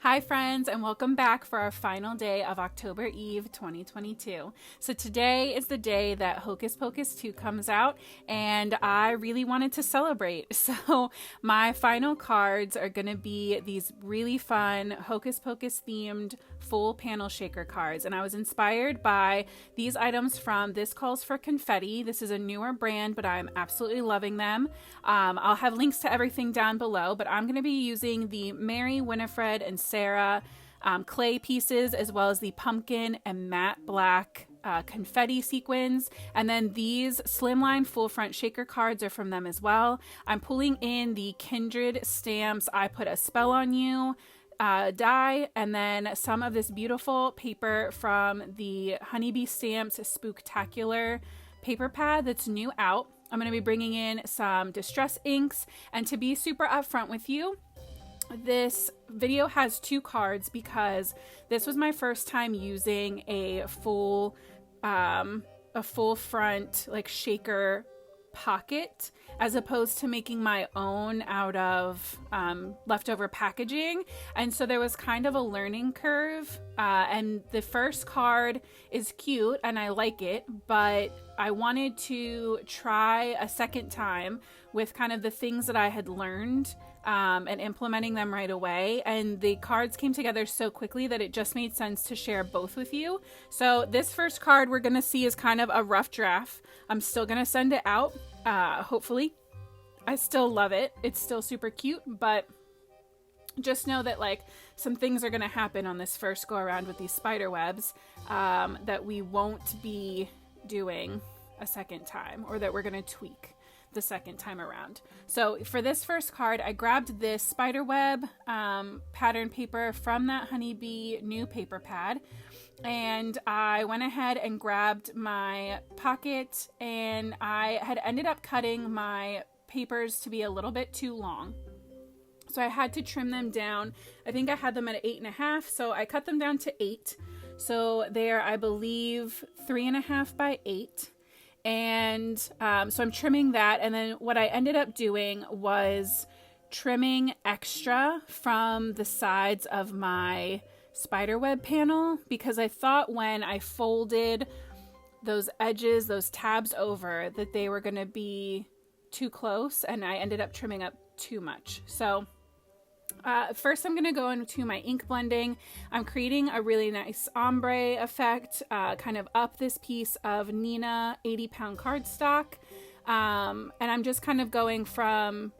Hi friends, and welcome back for our final day of October Eve 2022. So today is the day that Hocus Pocus 2 comes out, and I really wanted to celebrate. So my final cards are going to be these really fun Hocus Pocus themed full panel shaker cards, and I was inspired by these items from This Calls for Confetti. This is a newer brand, but I'm absolutely loving them. I'll have links to everything down below, but I'm going to be using the Mary, Winifred, and Sarah clay pieces, as well as the pumpkin and matte black confetti sequins. And then these Slimline full front shaker cards are from them as well. I'm pulling in the Kindred stamps I Put a Spell on You die, and then some of this beautiful paper from the Honeybee Stamps Spooktacular paper pad that's new out. I'm going to be bringing in some distress inks, and to be super upfront with you, this video has two cards because this was my first time using a full front like shaker pocket, as opposed to making my own out of leftover packaging. And so there was kind of a learning curve, and the first card is cute and I like it, but I wanted to try a second time with kind of the things that I had learned and implementing them right away. And the cards came together so quickly that it just made sense to share both with you. So this first card we're going to see is kind of a rough draft. I'm still going to send it out, hopefully. I still love it. It's still super cute, but just know that like some things are going to happen on this first go around with these spider webs that we won't be doing a second time, or that we're going to tweak the second time around. So for this first card, I grabbed this spiderweb pattern paper from that Honeybee new paper pad, and I went ahead and grabbed my pocket, and I had ended up cutting my papers to be a little bit too long. So I had to trim them down. I think I had them at 8.5, so I cut them down to 8. So they're, I believe, 3.5 by 8. And so I'm trimming that, and then what I ended up doing was trimming extra from the sides of my spiderweb panel, because I thought when I folded those edges, those tabs over, that they were going to be too close, and I ended up trimming up too much. So first I'm going to go into my ink blending. I'm creating a really nice ombre effect, kind of up this piece of Nina 80-pound cardstock. And I'm just kind of going from,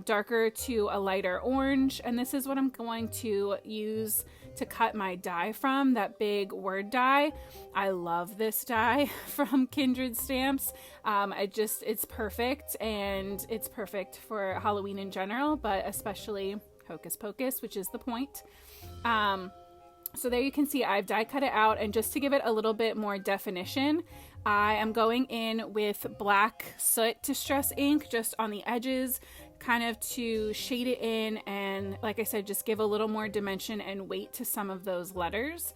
darker to a lighter orange. And this is what I'm going to use to cut my die from, that big word die. I love this die from Kindred Stamps. It's perfect, and it's perfect for Halloween in general, but especially Hocus Pocus, which is the point. So there you can see I've die cut it out, and just to give it a little bit more definition, I am going in with black Soot Distress ink just on the edges, kind of to shade it in, and like I said, just give a little more dimension and weight to some of those letters.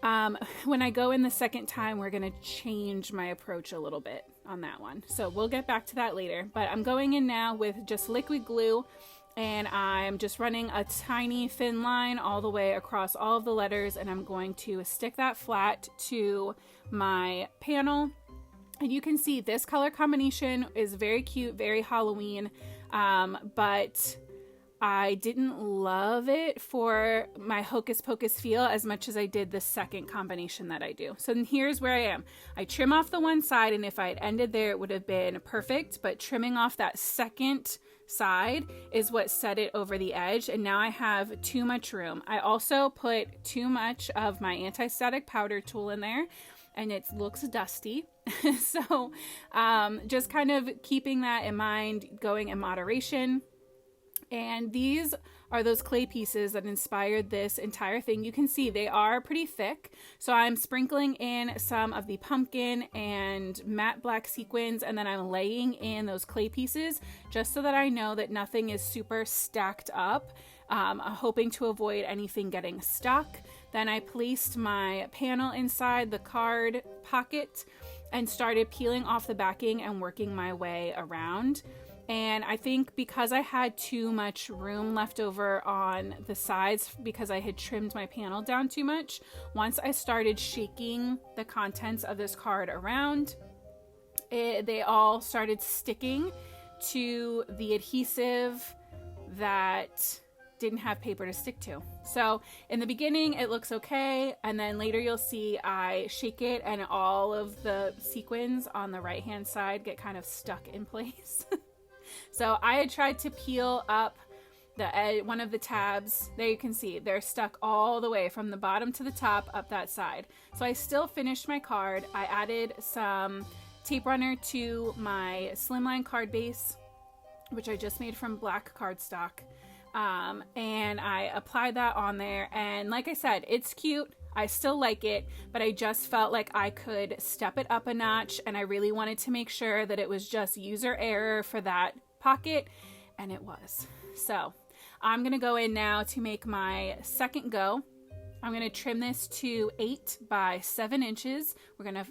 When I go in the second time, we're going to change my approach a little bit on that one, so we'll get back to that later. But I'm going in now with just liquid glue, and I'm just running a tiny thin line all the way across all of the letters, and I'm going to stick that flat to my panel. And you can see this color combination is very cute, very Halloween, but I didn't love it for my Hocus Pocus feel as much as I did the second combination that I do. So here's where I am. I trim off the one side, and if I had ended there, it would have been perfect, but trimming off that second side is what set it over the edge, and now I have too much room. I also put too much of my anti-static powder tool in there, and it looks dusty. So just kind of keeping that in mind, going in moderation. And these are those clay pieces that inspired this entire thing. You can see they are pretty thick. So I'm sprinkling in some of the pumpkin and matte black sequins, and then I'm laying in those clay pieces just so that I know that nothing is super stacked up, hoping to avoid anything getting stuck. Then I placed my panel inside the card pocket and started peeling off the backing and working my way around. And I think because I had too much room left over on the sides because I had trimmed my panel down too much, once I started shaking the contents of this card around, they all started sticking to the adhesive that didn't have paper to stick to. So in the beginning it looks okay, and then later you'll see I shake it and all of the sequins on the right hand side get kind of stuck in place. So I had tried to peel up one of the tabs. There you can see they're stuck all the way from the bottom to the top up that side. So I still finished my card. I added some tape runner to my Slimline card base, which I just made from black cardstock. And I applied that on there, and like I said, it's cute. I still like it, but I just felt like I could step it up a notch, and I really wanted to make sure that it was just user error for that pocket, and it was. So I'm gonna go in now to make my second go. I'm gonna trim this to 8 by 7 inches. We're gonna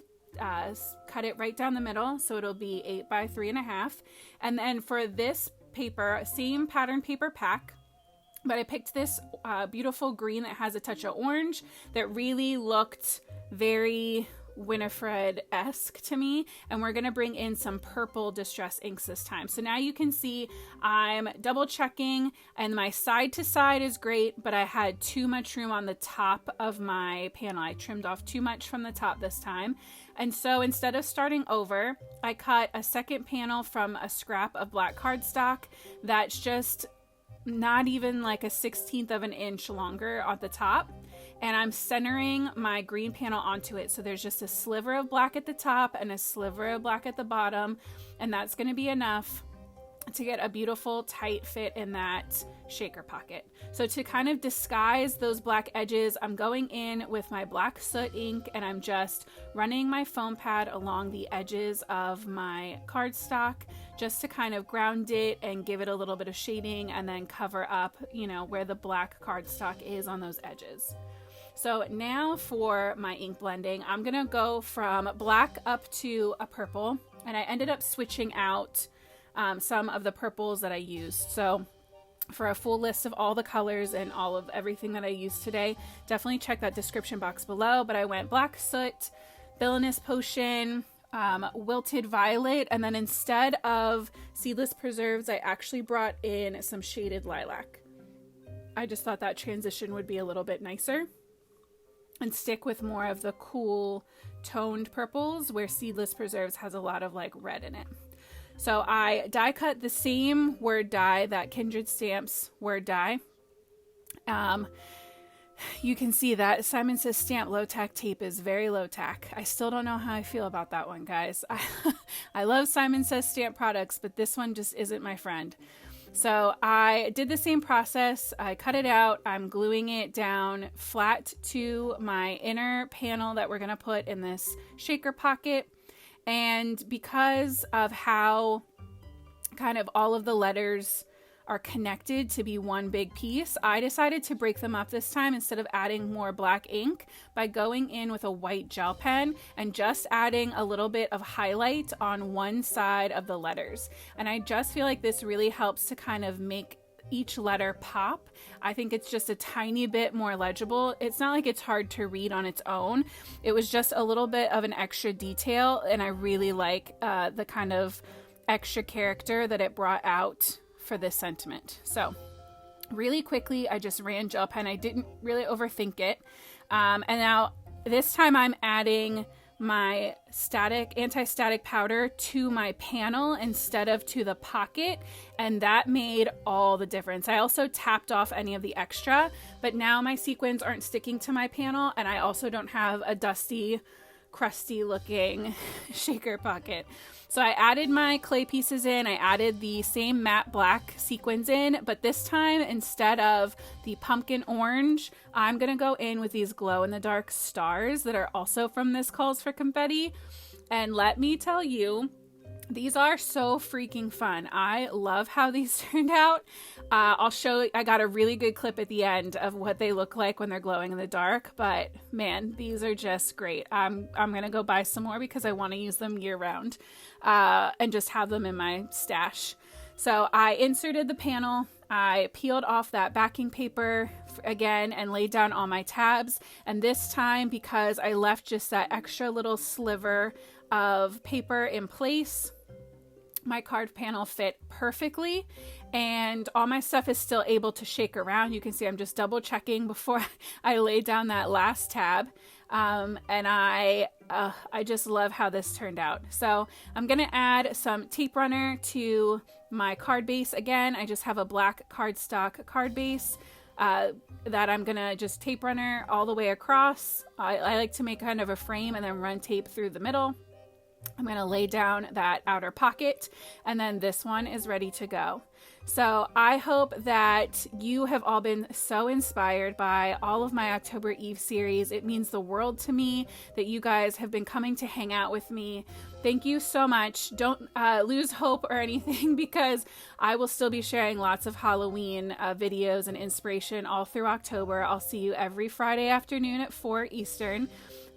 cut it right down the middle, so it'll be 8 by 3.5. And then for this paper, same pattern paper pack, but I picked this beautiful green that has a touch of orange that really looked very Winifred-esque to me, and we're gonna bring in some purple distress inks this time. So now you can see I'm double checking, and my side to side is great, but I had too much room on the top of my panel. I trimmed off too much from the top this time, and so instead of starting over, I cut a second panel from a scrap of black cardstock that's just not even like a 1/16 of an inch longer at the top, and I'm centering my green panel onto it. So there's just a sliver of black at the top and a sliver of black at the bottom, and that's going to be enough to get a beautiful tight fit in that shaker pocket. So to kind of disguise those black edges, I'm going in with my black soot ink, and I'm just running my foam pad along the edges of my cardstock just to kind of ground it and give it a little bit of shading, and then cover up, you know, where the black cardstock is on those edges. So now for my ink blending, I'm gonna go from black up to a purple, and I ended up switching out some of the purples that I used. So for a full list of all the colors and all of everything that I used today, definitely check that description box below. But I went black soot, Villainous potion, wilted violet, and then instead of seedless preserves, I actually brought in some shaded lilac. I just thought that transition would be a little bit nicer and stick with more of the cool toned purples, where seedless preserves has a lot of like red in it. So I die cut the same word die, that Kindred Stamps word die. You can see that Simon Says Stamp low tack tape is very low tack. I still don't know how I feel about that one, guys. I love Simon Says Stamp products, but this one just isn't my friend. So I did the same process. I cut it out. I'm gluing it down flat to my inner panel that we're going to put in this shaker pocket. And because of how kind of all of the letters are connected to be one big piece, I decided to break them up this time instead of adding more black ink by going in with a white gel pen and just adding a little bit of highlight on one side of the letters. And I just feel like this really helps to kind of make each letter pop. I think it's just a tiny bit more legible. It's not like it's hard to read on its own. It was just a little bit of an extra detail, and I really like the kind of extra character that it brought out for this sentiment. So really quickly, I just ran gel pen. I didn't really overthink it. And now this time I'm adding my anti-static powder to my panel instead of to the pocket, and that made all the difference. I also tapped off any of the extra, but now my sequins aren't sticking to my panel, and I also don't have a dusty, crusty looking shaker pocket. So I added my clay pieces in. I added the same matte black sequins in, but this time instead of the pumpkin orange, I'm gonna go in with these glow in the dark stars that are also from this Calls for Confetti. And let me tell you, these are so freaking fun. I love how these turned out. I'll show you, I got a really good clip at the end of what they look like when they're glowing in the dark, but man, these are just great. I'm gonna go buy some more because I want to use them year round and just have them in my stash. So I inserted the panel, I peeled off that backing paper again and laid down all my tabs. And this time, because I left just that extra little sliver of paper in place, my card panel fit perfectly, and all my stuff is still able to shake around. You can see I'm just double checking before I lay down that last tab. And I just love how this turned out. So I'm going to add some tape runner to my card base. Again, I just have a black cardstock card base that I'm going to just tape runner all the way across. I like to make kind of a frame and then run tape through the middle. I'm going to lay down that outer pocket, and then this one is ready to go. So I hope that you have all been so inspired by all of my October Eve series. It means the world to me that you guys have been coming to hang out with me. Thank you so much. Don't lose hope or anything, because I will still be sharing lots of Halloween videos and inspiration all through October. I'll see you every Friday afternoon at 4 Eastern.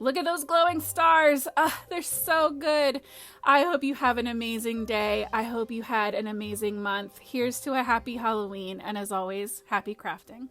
Look at those glowing stars. They're so good. I hope you have an amazing day. I hope you had an amazing month. Here's to a happy Halloween. And as always, happy crafting.